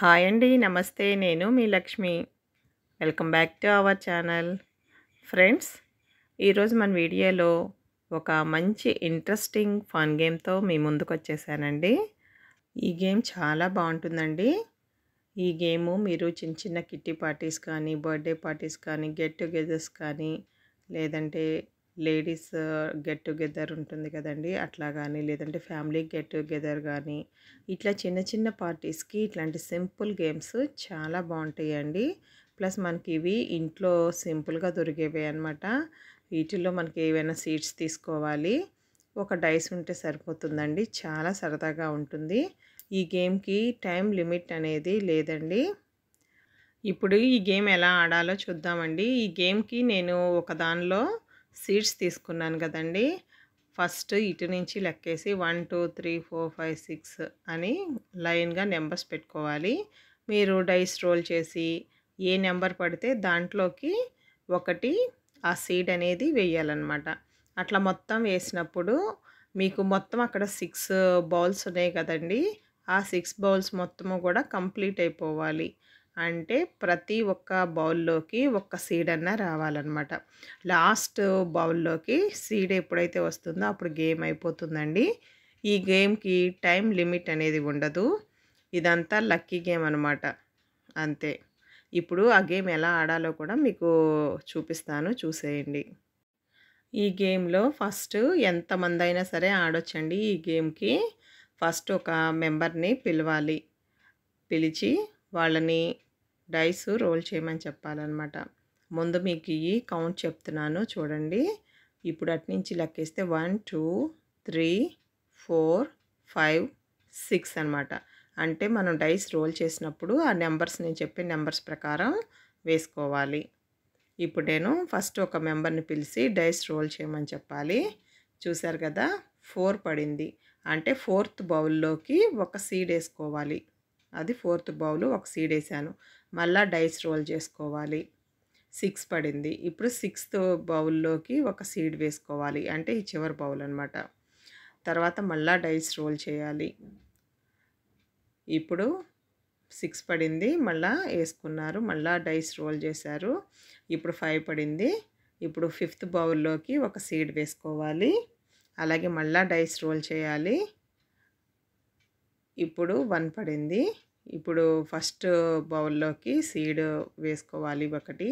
Hi అండి. నమస్తే. నేను మీ Lakshmi. Welcome back to our channel. Friends, ఈరోజు మన వీడియోలో ఒక మంచి ఇంట్రెస్టింగ్ ఫన్ గేమ్‌తో మీ ముందుకొచ్చేసానండి. ఈ గేమ్ చాలా బావుంటుందండి. ఈ గేము మీరు చిన్న చిన్న కిట్టి పార్టీస్ కానీ, బర్త్‌డే పార్టీస్ కానీ, గెట్ టుగెదర్స్ కానీ, లేదంటే లేడీస్ గెట్ టుగెదర్ ఉంటుంది కదండీ! అట్లా గానీ, లేదంటే ఫ్యామిలీ గెట్ టుగెదర్ గానీ, ఇట్లా చిన్న చిన్న పార్టీస్‌కి ఇట్లాంటి సింపుల్ గేమ్స్ చాలా బావుంటాయండి. ప్లస్ మనకి ఇవి ఇంట్లో సింపుల్‌గా దొరికేవే అనమాట. వీటిల్లో మనకి ఏవైనా సీడ్స్ తీసుకోవాలి. ఒక డైస్ ఉంటే సరిపోతుందండి. చాలా సరదాగా ఉంటుంది. ఈ గేమ్‌కి టైమ్ లిమిట్ అనేది లేదండి. ఇప్పుడు ఈ గేమ్ ఎలా ఆడాలో చూద్దామండి. ఈ గేమ్‌కి నేను ఒక దానిలో సీడ్స్ తీసుకున్నాను గదండీ! ఫస్ట్ ఇటు నుంచి లెక్కేసి 1, 2, 3, 4, 5, 6 అని లైన్‌గా నంబర్స్ పెట్టుకోవాలి. మీరు డైస్ రోల్ చేసి ఏ నంబర్ పడితే దాంట్లోకి ఒకటి ఆ సీడ్ అనేది వేయాలన్నమాట. అట్లా మొత్తం వేసినప్పుడు మీకు మొత్తం అక్కడ 6 బౌల్స్ ఉన్నాయి కదండీ! ఆ 6 బౌల్స్ మొత్తము గూడా కంప్లీట్ అయిపోవాలి. అంటే ప్రతి ఒక్క బౌల్‌లోకి ఒక్క సీడ్ అన్నా రావాలన్నమాట. లాస్ట్ బౌల్‌లోకి సీడ్ ఎప్పుడైతే వస్తుందో అప్పుడు గేమ్ అయిపోతుందండి. ఈ గేమ్‌కి టైమ్ లిమిట్ అనేది ఉండదు. ఇదంతా లక్కీ గేమ్ అనమాట. అంతే. ఇప్పుడు ఆ గేమ్ ఎలా ఆడాలో కూడా మీకు చూపిస్తాను, చూసేయండి. ఈ గేమ్‌లో ఫస్ట్ ఎంతమందైనా సరే ఆడొచ్చండి ఈ గేమ్‌కి. ఫస్ట్ ఒక మెంబర్‌ని పిలవాలి. పిలిచి వాళ్ళని డైస్ రోల్ చేయమని చెప్పాలన్నమాట. ముందు మీకు ఇయి కౌంట్ చెప్తున్నాను చూడండి. ఇప్పుడు అటునుంచి లెక్కేస్తే 1, 2, 3, 4, 5, 6 అనమాట. అంటే మనం డైస్ రోల్ చేసినప్పుడు ఆ నంబర్స్ నేను చెప్పిన నంబర్స్ ప్రకారం వేసుకోవాలి. ఇప్పుడు నేను ఫస్ట్ ఒక మెంబర్‌ని పిలిచి డైస్ రోల్ చేయమని చెప్పాలి. చూసారు కదా! 4 పడింది. అంటే ఫోర్త్ బౌల్‌లోకి ఒక సీడ్ ఏసుకోవాలి. అది ఫోర్త్ బౌలు ఒక సీడ్ ఏసాను. మళ్ళా డైస్ రోల్ చేసుకోవాలి. 6 పడింది. ఇప్పుడు సిక్స్త్ బౌల్‌లోకి ఒక సీడ్ వేసుకోవాలి. అంటే ఈ చివరి బౌల్ అనమాట. తర్వాత మళ్ళా డైస్ రోల్ చేయాలి. ఇప్పుడు 6 పడింది. మళ్ళా ఏసుకున్నారు. మళ్ళా డైస్ రోల్ చేశారు. ఇప్పుడు 5 పడింది. ఇప్పుడు ఫిఫ్త్ బౌల్‌లోకి ఒక సీడ్ వేసుకోవాలి. అలాగే మళ్ళా డైస్ రోల్ చేయాలి. ఇప్పుడు 1 పడింది. ఇప్పుడు ఫస్ట్ బౌల్‌లోకి సీడ్ వేసుకోవాలి ఒకటి.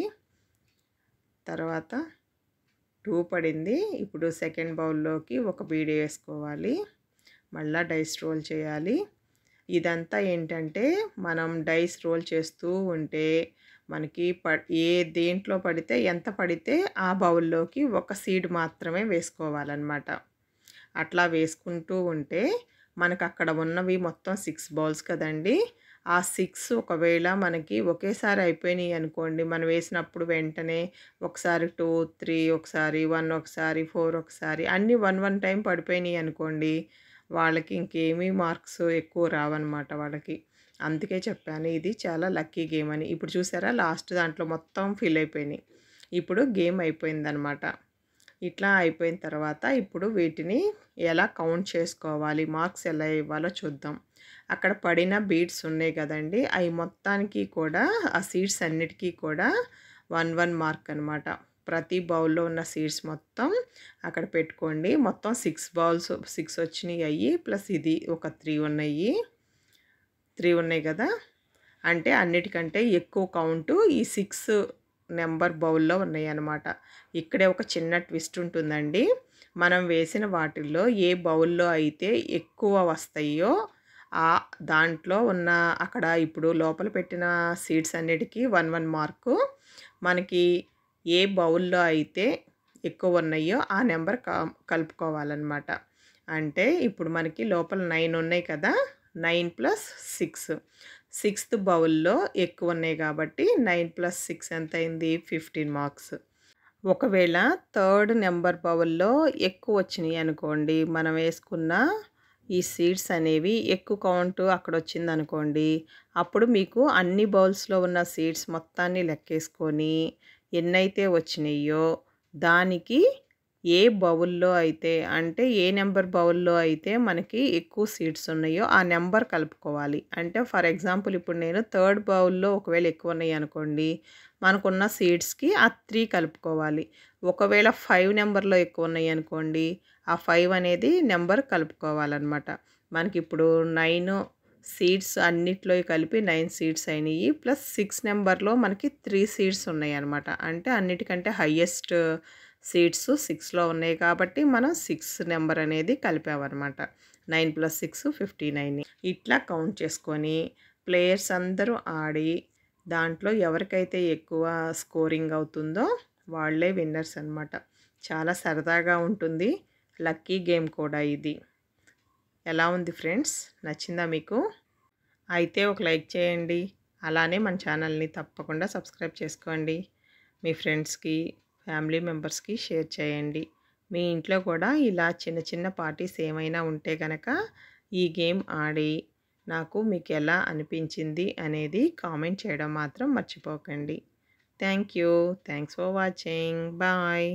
తర్వాత 2 పడింది. ఇప్పుడు సెకండ్ బౌల్‌లోకి ఒక బీడ్ వేసుకోవాలి. మళ్ళా డైస్ రోల్ చేయాలి. ఇదంతా ఏంటంటే మనం డైస్ రోల్ చేస్తూ ఉంటే మనకి దేంట్లో పడితే ఎంత పడితే ఆ బౌల్‌లోకి ఒక సీడ్ మాత్రమే వేసుకోవాలన్నమాట. అట్లా వేసుకుంటూ ఉంటే మనకక్కడ ఉన్నవి మొత్తం 6 బౌల్స్ కదండీ! ఆ 6 ఒకవేళ మనకి ఒకేసారి అయిపోయినాయి అనుకోండి, మనం వేసినప్పుడు వెంటనే ఒకసారి 2, 3 ఒకసారి, 1 ఒకసారి, 4 ఒకసారి అన్నీ 1, 1 టైమ్ పడిపోయినాయి అనుకోండి, వాళ్ళకి ఇంకేమీ మార్క్స్ ఎక్కువ రావన్నమాట వాళ్ళకి. అందుకే చెప్పాను ఇది చాలా లక్కీ గేమ్ అని. ఇప్పుడు చూసారా లాస్ట్ దాంట్లో మొత్తం ఫిల్ అయిపోయినాయి. ఇప్పుడు గేమ్ అయిపోయిందనమాట. ఇట్లా అయిపోయిన తర్వాత ఇప్పుడు వీటిని ఎలా కౌంట్ చేసుకోవాలి, మార్క్స్ ఎలా ఇవ్వాలో చూద్దాం. అక్కడ పడిన బీడ్స్ ఉన్నాయి కదండీ! అయి మొత్తానికి కూడా ఆ సీడ్స్ అన్నిటికీ కూడా 1, 1 మార్క్ అనమాట. ప్రతి బౌల్‌లో ఉన్న సీడ్స్ మొత్తం అక్కడ పెట్టుకోండి. మొత్తం 6 బౌల్స్ 6 వచ్చినాయి అయ్యి. ప్లస్ ఇది ఒక 3 ఉన్నాయి. 3 ఉన్నాయి కదా! అంటే అన్నిటికంటే ఎక్కువ కౌంటు ఈ 6 నెంబర్ బౌల్‌లో ఉన్నాయన్నమాట. ఇక్కడే ఒక చిన్న ట్విస్ట్ ఉంటుందండి. మనం వేసిన వాటిల్లో ఏ బౌల్‌లో అయితే ఎక్కువ వస్తాయో దాంట్లో ఉన్న అక్కడ ఇప్పుడు లోపల పెట్టిన సీడ్స్ అన్నిటికి 1, 1 మార్కు. మనకి ఏ బౌల్‌లో అయితే ఎక్కువ ఉన్నాయో ఆ నెంబర్ కలుపుకోవాలన్నమాట. అంటే ఇప్పుడు మనకి లోపల 9 ఉన్నాయి కదా! 9 + 6. సిక్స్త్ బౌల్‌లో ఎక్కువున్నాయి గాబట్టి 9 + 6 ఎంతయింది? 15 మార్క్స్. ఒకవేళ థర్డ్ నంబర్ బౌల్‌లో ఎక్కువొచ్చినియనుకోండి, మనం వేసుకున్న ఈ సీడ్స్ అనేవి ఎక్కువ కౌంట్ అక్కడొచ్చిందనుకోండి, అప్పుడు మీకు అన్ని బౌల్స్‌లో ఉన్న సీడ్స్ మొత్తాన్ని లెక్కేసుకొని ఎన్నైతే వచ్చినియ్యో దానికి ఏ బౌల్‌లో అయితే అంటే ఏ నంబర్ బౌల్‌లో అయితే మనకి ఎక్కువ సీడ్స్ ఉన్నాయో ఆ నంబర్ కలుపుకోవాలి. అంటే ఫర్ ఎగ్జాంపుల్ ఇప్పుడు నేను థర్డ్ బౌల్‌లో ఒకవేళ ఎక్కువ ఉన్నాయనుకోండి, మనకున్న సీడ్స్‌కి ఆ 3 కలుపుకోవాలి. ఒకవేళ 5 నంబర్‌లో ఎక్కువ ఉన్నాయనుకోండి, ఆ 5 అనేది నంబర్ కలుపుకోవాలనమాట. మనకిప్పుడు 9 సీడ్స్ అన్నిట్లో కలిపి 9 సీడ్స్ అయినాయి. ప్లస్ 6 నంబర్‌లో మనకి 3 సీడ్స్ ఉన్నాయన్నమాట. అంటే అన్నిటికంటే హైయెస్ట్ సీడ్స్ 6లో ఉన్నాయి కాబట్టి మనం 6 నంబర్ అనేది కలిపామన్నమాట. 9 + 6 59 ఇట్లా కౌంట్ చేసుకొని ప్లేయర్స్ అందరూ ఆడి దాంట్లో ఎవరికైతే ఎక్కువ స్కోరింగ్ అవుతుందో వాళ్ళే విన్నర్స్ అన్నమాట. చాలా సరదాగా ఉంటుంది. లక్కీ గేమ్ కూడా ఇది. ఎలా ఉంది ఫ్రెండ్స్? నచ్చిందా మీకు? అయితే ఒక లైక్ చేయండి. అలానే మన ఛానల్‌ని తప్పకుండా సబ్స్క్రైబ్ చేసుకోండి. మీ ఫ్రెండ్స్‌కి, ఫ్యామిలీ మెంబర్స్‌కి షేర్ చేయండి. మీ ఇంట్లో కూడా ఇలా చిన్న చిన్న పార్టీస్ ఏమైనా ఉంటే గనక ఈ గేమ్ ఆడి నాకు మీకు ఎలా అనిపించింది అనేది కామెంట్ చేయడం మాత్రం మర్చిపోకండి. Thank you. Thanks for watching. Bye.